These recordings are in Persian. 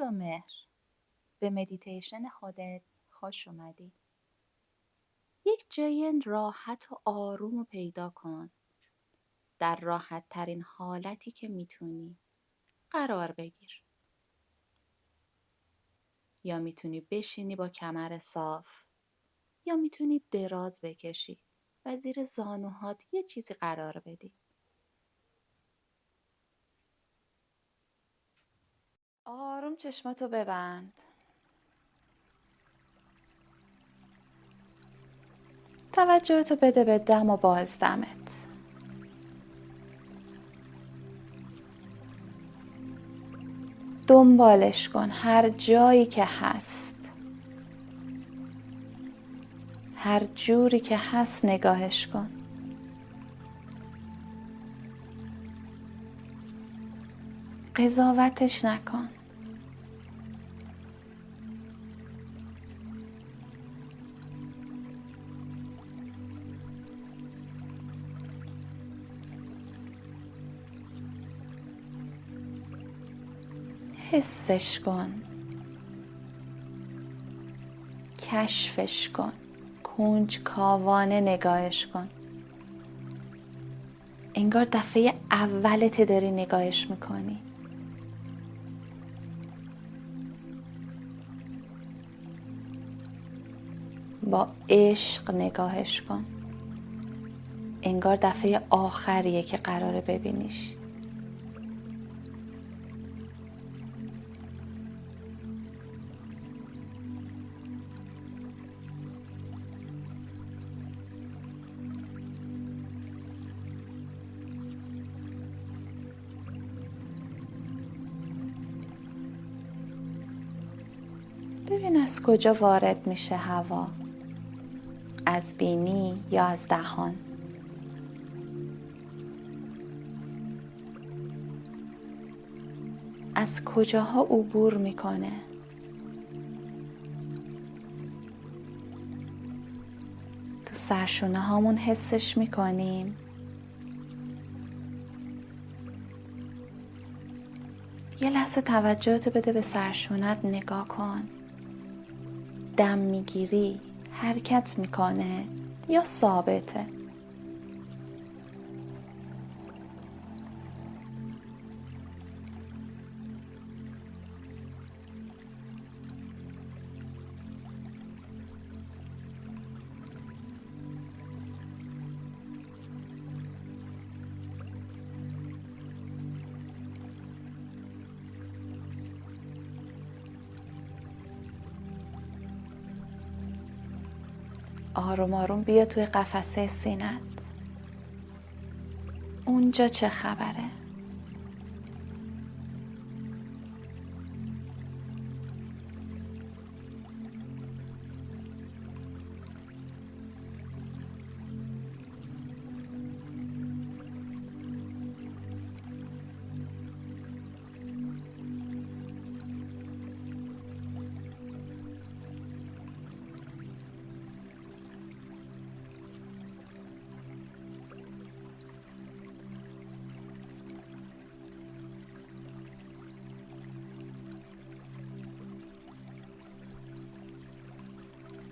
و مهر، به مدیتیشن خودت خوش اومدی. یک جای راحت و آروم رو پیدا کن. در راحت ترین حالتی که میتونی قرار بگیر. یا میتونی بشینی با کمر صاف، یا میتونی دراز بکشی و زیر زانوهات یه چیزی قرار بدی. آروم چشماتو ببند. توجهتو بده به دم و بازدمت. دنبالش کن هر جایی که هست. هر جوری که هست نگاهش کن. قضاوتش نکن. حسش کن. کشفش کن. کنجکاوانه نگاهش کن. انگار دفعه اولت داری نگاهش میکنی. با عشق نگاهش کن. انگار دفعه آخریه که قراره ببینیش. ببین از کجا وارد میشه هوا. از بینی یا از دهان. از کجاها عبور میکنه. تو سرشونه هامون حسش میکنیم. یه لحظه توجهت بده به سرشونت. نگاه کن. دم میگیری، حرکت میکنه یا ثابته؟ آروم آروم بیا توی قفسه سینت. اونجا چه خبره؟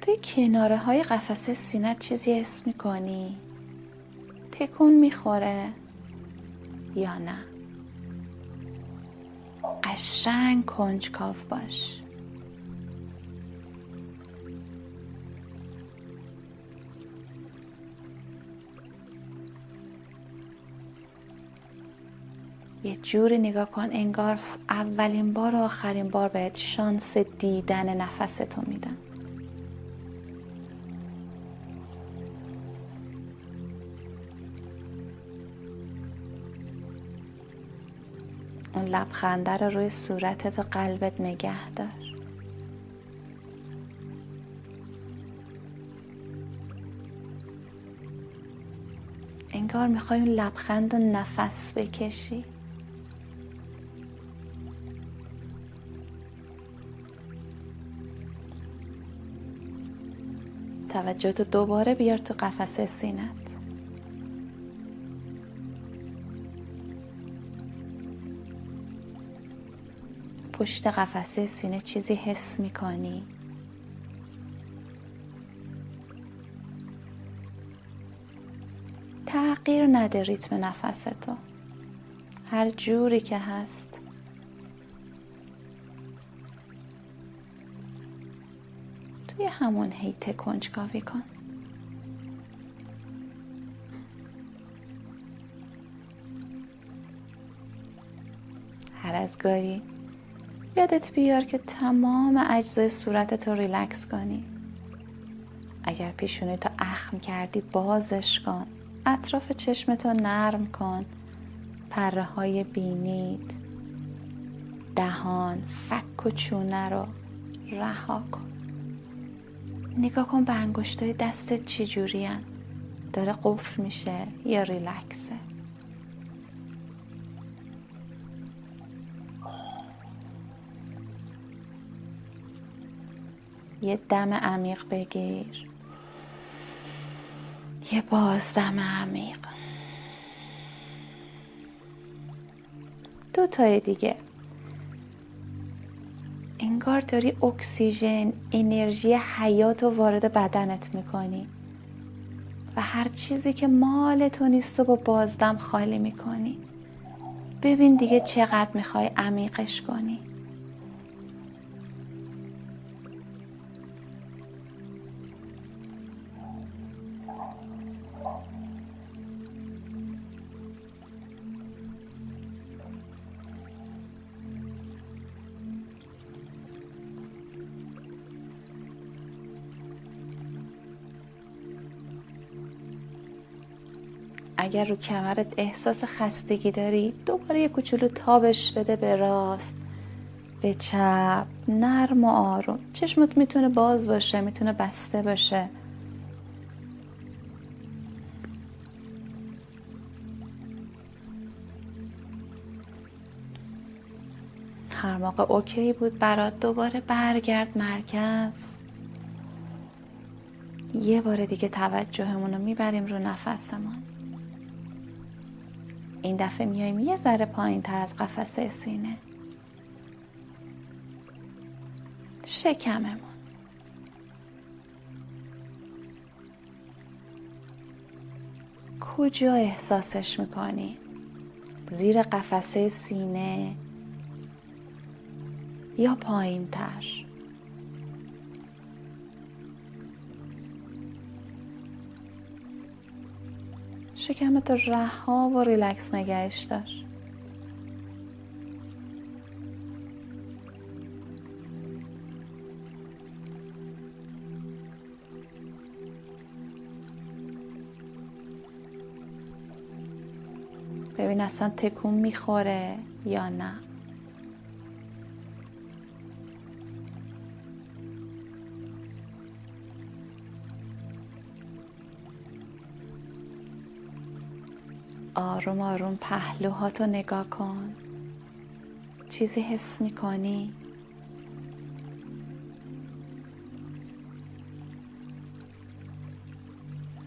توی کناره های قفسه سینت چیزی حس میکنی؟ تکون میخوره یا نه؟ قشنگ کنجکاو باش. یه جوری نگاه کن انگار اولین بار و آخرین بار بهت شانس دیدن نفستو میدن. اون لبخنده رو روی صورتت و قلبت نگه دار. انگار میخوای اون لبخند رو نفس بکشی. توجهتو دوباره بیار تو قفسه سینت. پشت قفسه سینه چیزی حس میکنی؟ تغییر نده ریتم نفستو، هر جوری که هست. توی همون حیطه کنجکاوی کن. هر از گاهی یادت بیار که تمام اجزای صورتت رو ریلکس کنی. اگر پیشونی تو اخم کردی بازش کن. اطراف چشمتو نرم کن. پره های بینید، دهان، فک و چونه رو رها کن. نگاه کن به انگشتای دستت چی جورین؟ داره قفل میشه یا ریلکسه؟ یه دم عمیق بگیر، یه بازدم عمیق. 2 تای دیگه. انگار داری اکسیژن، انرژی حیات رو وارد بدنت میکنی و هر چیزی که مال تو نیست رو با بازدم خالی میکنی. ببین دیگه چقدر میخوای عمیقش کنی. اگر رو کمرت احساس خستگی داری، دوباره یه کوچولو تابش بده به راست، به چپ، نرم و آروم. چشمت میتونه باز باشه، میتونه بسته باشه. هر موقع اوکی بود برات دوباره برگرد مرکز. یه بار دیگه توجهمون رو میبریم رو نفسمون. این دفعه میایم یه ذره پایین تر از قفسه سینه. شکممون. کجا احساسش میکنی؟ زیر قفسه سینه یا پایین تر؟ شکمت رو رها و ریلکس نگهش دار. ببین اصلا تکون میخوره یا نه. آروم آروم پهلوهاتو نگاه کن. چیزی حس میکنی؟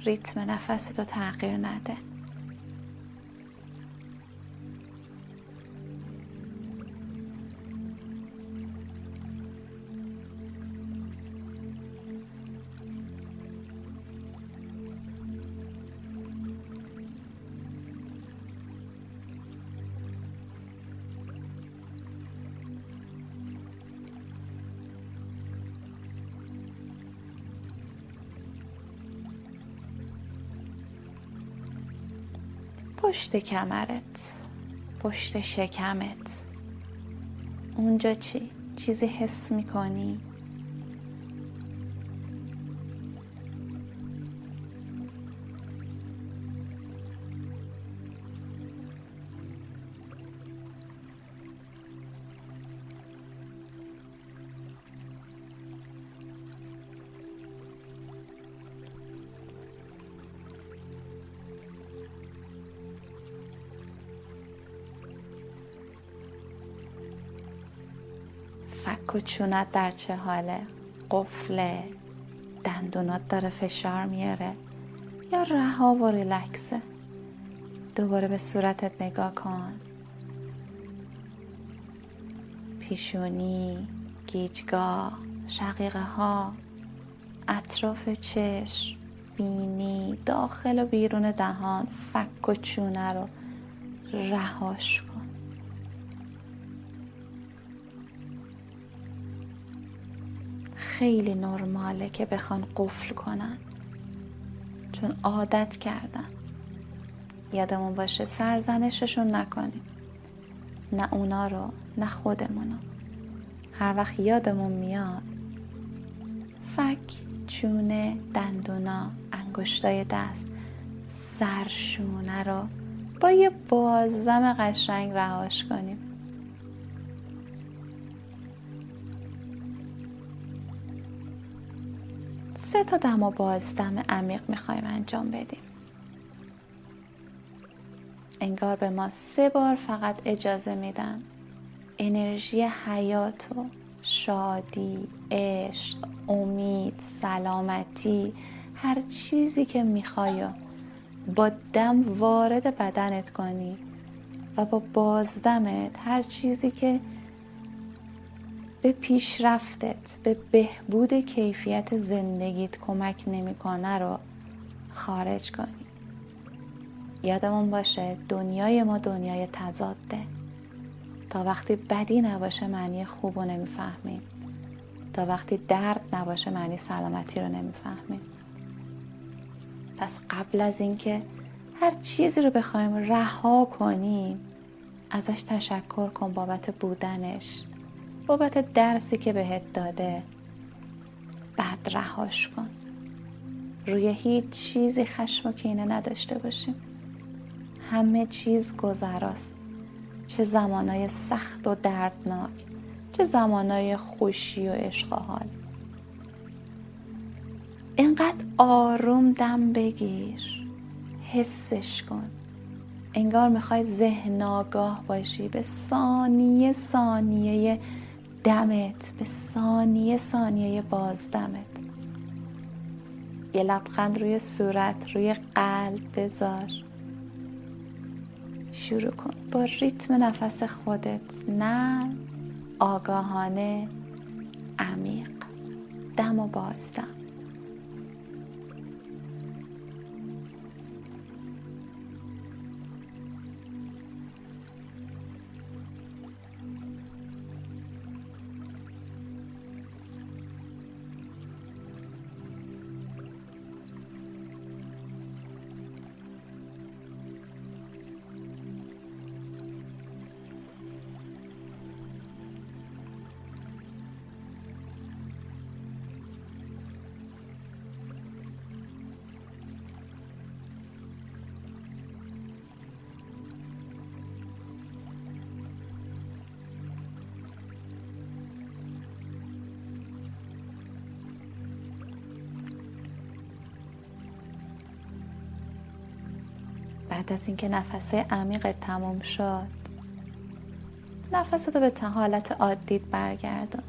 ریتم نفستو تغییر نده. پشت کمرت، پشت شکمت، اونجا چی؟ چیزی حس میکنی؟ فک و چونت در چه حاله؟ قفله؟ دندونات داره فشار میاره؟ یا رها و ریلکسه؟ دوباره به صورتت نگاه کن. پیشونی، گیجگاه، شقیقه ها، اطراف چشم، بینی، داخل و بیرون دهان، فک و چونه رو رهاش کن. خیلی نرماله که بخوان قفل کنن، چون عادت کردن. یادمون باشه سرزنششون نکنیم، نه اونا رو نه خودمونو. هر وقت یادمون میاد فک، چونه، دندونا، انگشتای دست، سرشونه رو با یه بازدم قشنگ رهاش کنیم. سه تا دم و بازدم عمیق میخوایم انجام بدیم. انگار به ما 3 بار فقط اجازه میدن انرژی حیات و شادی، عشق، امید، سلامتی، هر چیزی که میخوای با دم وارد بدنت کنی و با بازدمت هر چیزی که به پیشرفتت، به بهبود کیفیت زندگیت کمک نمیکنه رو خارج کنی. یادمون باشه دنیای ما دنیای تضاده. تا وقتی بدی نباشه معنی خوب رو نمیفهمیم. تا وقتی درد نباشه معنی سلامتی رو نمیفهمیم. پس قبل از اینکه هر چیزی رو بخوایم رها کنیم، ازش تشکر کن بابت بودنش، بابت درسی که بهت داده. بعد رهاش کن. روی هیچ چیزی خشم و کینه نداشته باشیم. همه چیز گذراست. چه زمانای سخت و دردناک، چه زمانای خوشی و عشق و حال. اینقدر آروم دم بگیر، حسش کن. انگار میخوای ذهن آگاه باشی به ثانیه ثانیه دمت، به ثانیه ثانیه بازدمت. یه لبخند روی صورت، روی قلب بذار. شروع کن با ریتم نفس خودت، نه آگاهانه، عمیق، دم و بازدم. بعد از اینکه نفس‌های عمیقت تموم شد، نفستو به حالت عادیت برگردون.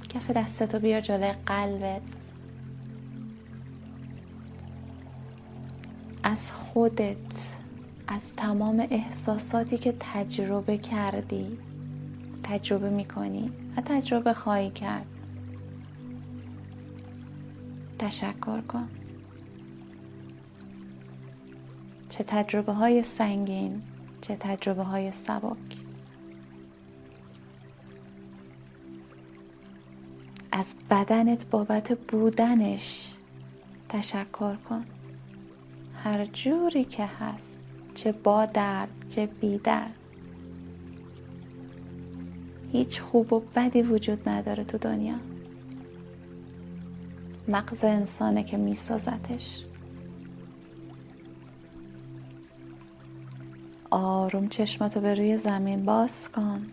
کف دستتو بیار جلوی قلبت. از خودت، از تمام احساساتی که تجربه کردی، تجربه میکنی و تجربه خواهی کرد، تشکر کن. چه تجربه های سنگین، چه تجربه های سبک. از بدنت بابت بودنش تشکر کن. هر جوری که هست، چه با درد چه بی درد. هیچ خوب و بدی وجود نداره تو دنیا. مغز انسانه که میسازتش. آروم چشماتو به روی زمین باز کن.